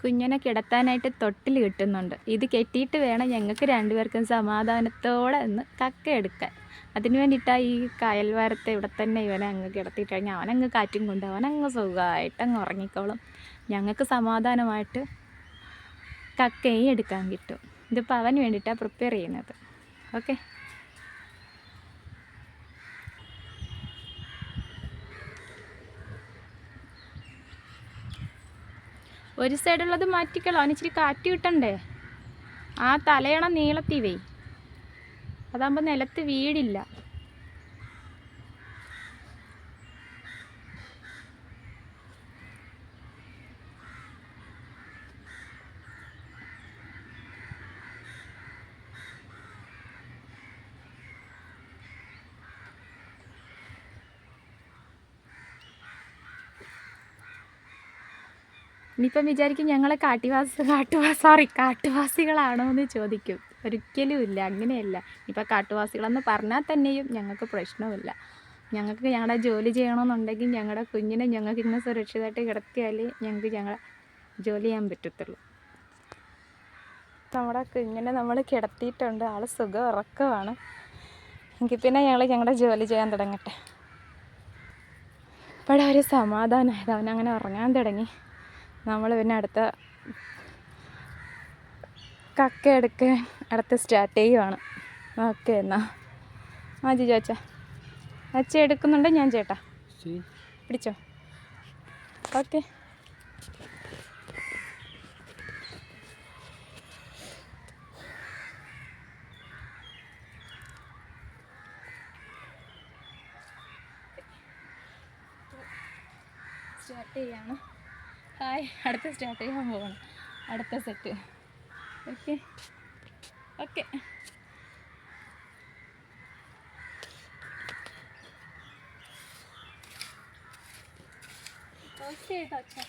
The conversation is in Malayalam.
കുഞ്ഞിനെ കിടത്താനായിട്ട് തൊട്ടിൽ കിട്ടുന്നുണ്ട്. ഇത് കെട്ടിയിട്ട് വേണം ഞങ്ങൾക്ക് രണ്ടുപേർക്കും സമാധാനത്തോടെ ഒന്ന് കക്ക എടുക്കാൻ. അതിന് വേണ്ടിയിട്ടാണ് ഈ കയൽവാരത്തെ ഇവിടെ തന്നെ ഇവനെ അങ്ങ് കിടത്തിയിട്ട് കഴിഞ്ഞാൽ അവനങ്ങ് കാറ്റും കൊണ്ട് അവനങ്ങ് സുഖമായിട്ട് അങ്ങ് ഉറങ്ങിക്കോളും. ഞങ്ങൾക്ക് സമാധാനമായിട്ട് കക്കയും എടുക്കാൻ കിട്ടും. ഇതിപ്പോൾ അവന് വേണ്ടിയിട്ടാണ് പ്രിപ്പയർ ചെയ്യുന്നത്. ഓക്കെ, ഒരു സൈഡുള്ളത് മാറ്റിക്കളോ, അവന് ഇച്ചിരി കാറ്റ് കിട്ടണ്ടേ. ആ തലയണ നീളത്തി വേ, അതാകുമ്പോൾ നിലത്ത് വീടില്ല. ഇനിയിപ്പം വിചാരിക്കും ഞങ്ങളെ കാട്ടുവാസികളാണോ എന്ന് ചോദിക്കും. ഒരിക്കലും ഇല്ല, അങ്ങനെയല്ല. ഇപ്പം കാട്ടുവാസികളെന്ന് പറഞ്ഞാൽ തന്നെയും ഞങ്ങൾക്ക് പ്രശ്നമില്ല. ഞങ്ങൾക്ക് ഞങ്ങളുടെ ജോലി ചെയ്യണമെന്നുണ്ടെങ്കിൽ ഞങ്ങളുടെ കുഞ്ഞിനെ ഞങ്ങൾക്ക് ഇങ്ങനെ സുരക്ഷിതമായിട്ട് കിടത്തിയാലേ ഞങ്ങൾക്ക് ഞങ്ങളെ ജോലി ചെയ്യാൻ പറ്റത്തുള്ളൂ. നമ്മുടെ കുഞ്ഞിനെ നമ്മൾ കിടത്തിയിട്ടുണ്ട്, ആൾ സുഖം ഉറക്കമാണ്. എങ്കിൽ പിന്നെ ഞങ്ങളുടെ ജോലി ചെയ്യാൻ തുടങ്ങട്ടെ. ഇപ്പോഴാ ഒരു സമാധാനമായത്, അവനങ്ങനെ ഉറങ്ങാൻ തുടങ്ങി. നമ്മൾ പിന്നെ അടുത്ത കക്ക എടുക്കാൻ അടുത്ത് സ്റ്റാർട്ട് ചെയ്യുവാണ്. ഓക്കെ, എന്നാ മാജി ചോദിച്ചാ അച്ഛ എടുക്കുന്നുണ്ട്, ഞാൻ ചേട്ടാ പിടിച്ചോ. ഓക്കെ, സ്റ്റാർട്ട് ചെയ്യാണ്. ഹായ്, അടുത്ത സ്റ്റാർട്ട് ചെയ്യാൻ പോകണം, അടുത്ത സെറ്റ്. ഓക്കെ ഓക്കെ, ഓക്കെ കേട്ടോ അച്ഛാ.